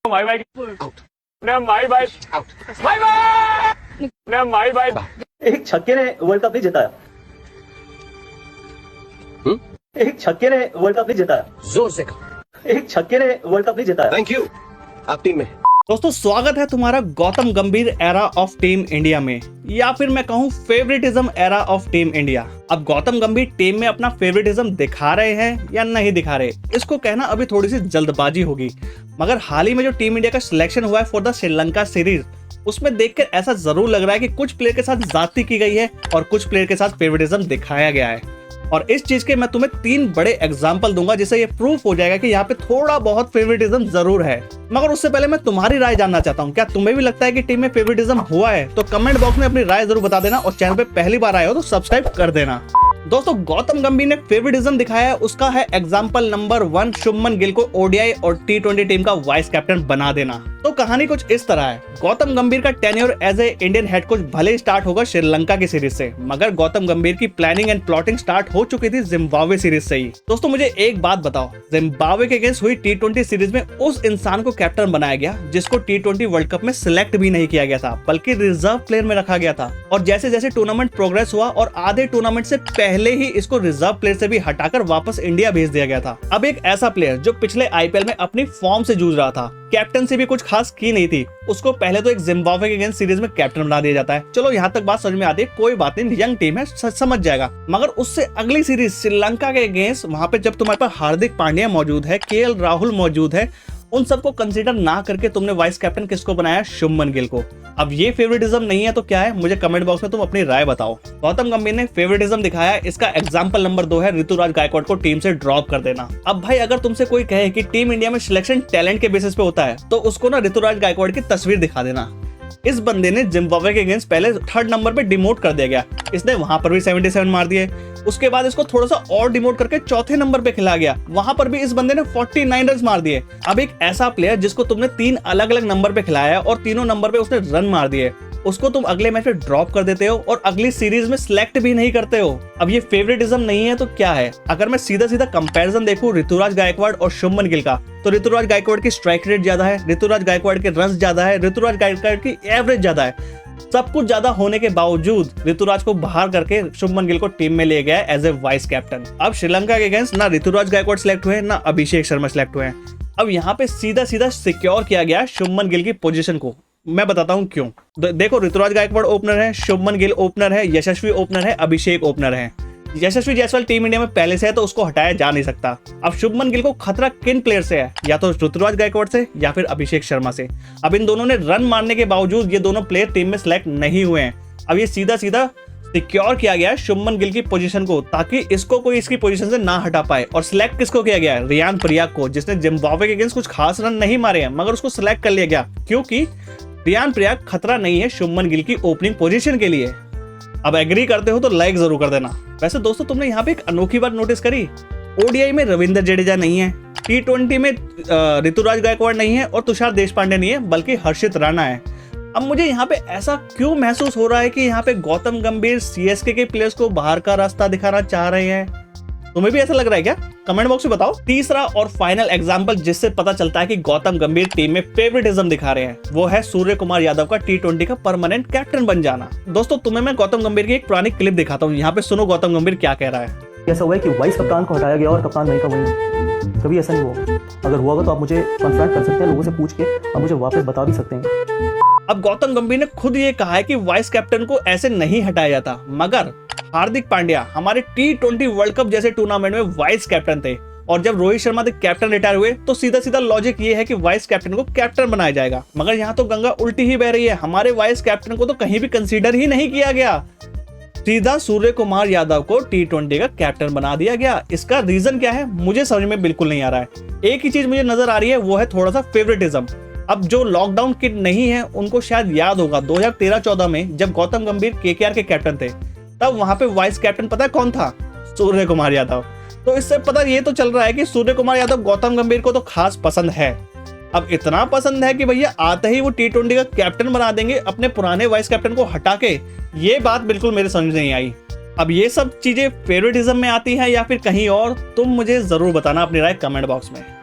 भाई भाई भाई भाई भाई भाई भाई एक छक्के ने वर्ल्ड कप नहीं जिताया। एक छक्के ने वर्ल्ड कप नहीं जिताया। जोर से कहो। एक छक्के ने वर्ल्ड कप नहीं जिताया। Thank you. आप टीम में। दोस्तों स्वागत है तुम्हारा गौतम गंभीर एरा ऑफ टीम इंडिया में, या फिर मैं कहूँ favouritism era of team India. अब गौतम गंभीर टीम में अपना फेवरेटिज्म दिखा रहे हैं या नहीं दिखा रहे, इसको कहना अभी थोड़ी सी जल्दबाजी होगी। मगर हाल ही में जो टीम इंडिया का सिलेक्शन हुआ है फॉर द श्रीलंका सीरीज, उसमें देखकर ऐसा जरूर लग रहा है कि कुछ प्लेयर के साथ ज्यादती की गई है और कुछ प्लेयर के साथ फेवरेटिज्म दिखाया गया है। और इस चीज के मैं तुम्हें 3 बड़े एग्जाम्पल दूंगा जिससे ये प्रूफ हो जाएगा कि यहाँ पे थोड़ा बहुत फेवरेटिज्म जरूर है। मगर उससे पहले मैं तुम्हारी राय जानना चाहता हूँ, क्या तुम्हें भी लगता है कि टीम में फेवरेटिज्म हुआ है? तो कमेंट बॉक्स में अपनी राय जरूर बता देना और चैनल पे पहली बार आए हो तो सब्सक्राइब कर देना। दोस्तों गौतम गंभीर ने फेवरेटिज्म दिखाया है, उसका है एग्जाम्पल नंबर 1 शुभमन गिल को ओडीआई और T20 टीम का वाइस कैप्टन बना देना। तो कहानी कुछ इस तरह है, गौतम गंभीर का tenure as a Indian head coach भले स्टार्ट होगा श्रीलंका की सीरीज से, मगर गौतम गंभीर की प्लानिंग एंड प्लॉटिंग स्टार्ट हो चुकी थी जिम्बाब्वे सीरीज से ही। दोस्तों मुझे एक बात बताओ, जिम्बाब्वे के अगेंस्ट हुई T20 सीरीज में उस इंसान को कैप्टन बनाया गया जिसको T20 वर्ल्ड कप में सिलेक्ट भी नहीं किया गया था, बल्कि रिजर्व प्लेयर में रखा गया था। और जैसे जैसे टूर्नामेंट प्रोग्रेस हुआ और आधे टूर्नामेंट से पहले ही इसको रिजर्व प्लेयर से भी हटाकर वापस इंडिया भेज दिया गया था। अब एक ऐसा प्लेयर जो पिछले आईपीएल में अपनी फॉर्म से जूझ रहा था, कैप्टनसी भी कुछ खास की नहीं थी, उसको पहले तो एक जिम्बाब्वे के अगेंस्ट सीरीज में कैप्टन बना दिया जाता है। चलो यहाँ तक बात समझ में आती है, कोई बात नहीं, यंग टीम है, समझ जाएगा। मगर उससे अगली सीरीज श्रीलंका के अगेंस्ट, वहां पे जब तुम्हारे पास हार्दिक पांड्या मौजूद है, केएल राहुल मौजूद है, उन सबको कंसीडर ना करके तुमने वाइस कैप्टन किसको बनाया? शुभमन गिल को। अब ये फेवरेटिज्म नहीं है तो क्या है? मुझे कमेंट बॉक्स में तुम अपनी राय बताओ। गौतम गंभीर ने फेवरेटिज्म दिखाया, इसका एग्जांपल नंबर 2 है ऋतुराज गायकवाड़ को टीम से ड्रॉप कर देना। अब भाई अगर तुमसे कोई कहे कि टीम इंडिया में सिलेक्शन टैलेंट के बेसिस पे होता है, तो उसको ना ऋतुराज गायकवाड़ की तस्वीर दिखा देना। इस बंदे ने जिम्बाब्वे के अगेंस्ट पहले 3rd नंबर पे डिमोट कर दिया गया, इसने वहां पर भी 77 मार दिए। उसके बाद इसको थोड़ा सा और डिमोट करके 4थे नंबर पे खिला गया, वहां पर भी इस बंदे ने 49 रन मार दिए। अब एक ऐसा प्लेयर जिसको तुमने 3 अलग अलग नंबर पे खिलाया और तीनों नंबर पे उसने रन मार दिए, उसको तुम अगले मैच में ड्रॉप कर देते हो और अगली सीरीज में सिलेक्ट भी नहीं करते हो। अब ये फेवरेटिज्म नहीं है तो क्या है? अगर मैं सीधा सीधा कंपैरिजन देखूं ऋतुराज गायकवाड़ और शुभमन गिल का, तो ऋतुराज गायकवाड़ की स्ट्राइक रेट ज्यादा है, ऋतुराज गायकवाड़ के रन ज्यादा है, ऋतुराज गायकवाड़ की एवरेज ज्यादा है। सब कुछ ज्यादा होने के बावजूद ऋतुराज को बाहर करके शुभमन गिल को टीम में ले गया एज ए वाइस कैप्टन। अब श्रीलंका के अगेंस्ट ना ऋतुराज गायकवाड़ सिलेक्ट हुए ना अभिषेक शर्मा सिलेक्ट हुए। अब यहाँ पे सीधा सीधा सिक्योर किया गया शुभमन गिल की पोजीशन को। मैं बताता हूँ क्यों। देखो ऋतुराज गायकवाड़ ओपनर है, शुभमन गिल ओपनर है, यशस्वी ओपनर है, अभिषेक ओपनर है। यशस्वी जायसवाल टीम इंडिया में पहले से है तो उसको हटाया जा नहीं सकता। अब शुभमन गिल को खतरा किन प्लेयर से है? या तो ऋतुराज गायकवाड़ से या फिर अभिषेक शर्मा से। अब इन दोनों ने रन मारने के बावजूद ये दोनों प्लेयर टीम में सिलेक्ट नहीं हुए हैं। अब ये सीधा सीधा सिक्योर किया गया है शुभमन गिल की पोजीशन को, ताकि इसको कोई इसकी पोजीशन से ना हटा पाए। और सिलेक्ट किसको किया गया है? रियान पराग को, जिसने जिम्बाब्वे के अगेंस्ट कुछ खास रन नहीं मारे हैं, मगर उसको सिलेक्ट कर लिया गया क्योंकि रियान पराग खतरा नहीं है शुभमन गिल की ओपनिंग पोजीशन के लिए। अब एग्री करते हो तो लाइक जरूर कर देना। वैसे दोस्तों तुमने यहाँ पे एक अनोखी बात नोटिस करी, ओडीआई में रविंद्र जडेजा नहीं है, T20 में ऋतुराज गायकवाड़ नहीं है और तुषार देशपांडे नहीं है, बल्कि हर्षित राणा है। अब मुझे यहाँ पे ऐसा क्यों महसूस हो रहा है कि यहाँ पे गौतम गंभीर सीएसके के प्लेयर्स को बाहर का रास्ता दिखाना चाह रहे हैं? तुम्हें भी ऐसा लग रहा है क्या? कमेंट बॉक्स में बताओ। तीसरा और फाइनल एग्जांपल जिससे पता चलता है कि गौतम गंभीर टीम में फेवरेटिज्म दिखा रहे हैं, वो है सूर्य कुमार यादव का T20 का परमानेंट कैप्टन बन जाना। दोस्तों तुम्हें मैं गौतम गंभीर की एक पुरानी क्लिप दिखाता हूँ, यहाँ पे सुनो गौतम गंभीर क्या कह रहा है। ऐसा हुआ है कि वाइस कप्तान को हटाया गया और कप्तान नहीं का वही, कभी ऐसा नहीं हुआ। अगर हुआ होगा तो आप मुझे कॉन्फ्रेंट कर सकते हैं, लोगों से पूछ के आप मुझे वापस बता भी सकते हैं। अब गौतम गंभीर ने खुद ये कहा है कि वाइस कैप्टन को ऐसे नहीं हटाया जाता, मगर हार्दिक पांड्या हमारे T20 वर्ल्ड कप जैसे टूर्नामेंट में वाइस कैप्टन थे, और जब रोहित शर्मा के कैप्टन रिटायर हुए तो सीधा सीधा लॉजिक ये है कि वाइस कैप्टन को कैप्टन बनाया जाएगा। मगर यहाँ तो गंगा उल्टी ही बह रही है, हमारे वाइस कैप्टन को तो कहीं भी कंसीडर ही नहीं किया गया, सीधा सूर्य कुमार यादव को T20 का कैप्टन बना दिया गया। इसका रीजन क्या है मुझे समझ में बिल्कुल नहीं आ रहा है। एक ही चीज मुझे नजर आ रही है, वो है थोड़ा सा फेवरेटिज्म। अब जो लॉकडाउन किड नहीं है उनको शायद याद होगा 2013-14 में जब गौतम गंभीर केकेआर के कैप्टन थे, तब वहां पे वाइस कैप्टन पता है कौन था? सूर्य कुमार यादव। तो इससे पता ये तो चल रहा है कि सूर्य कुमार यादव गौतम गंभीर को तो खास पसंद है। अब इतना पसंद है कि भैया आते ही वो T20 का कैप्टन बना देंगे अपने पुराने वाइस कैप्टन को हटा के। ये बात बिल्कुल मेरे समझ नहीं आई। अब ये सब चीजें फेवरेटिज्म में आती हैं या फिर कहीं और? तुम मुझे जरूर बताना अपनी राय कमेंट बॉक्स में।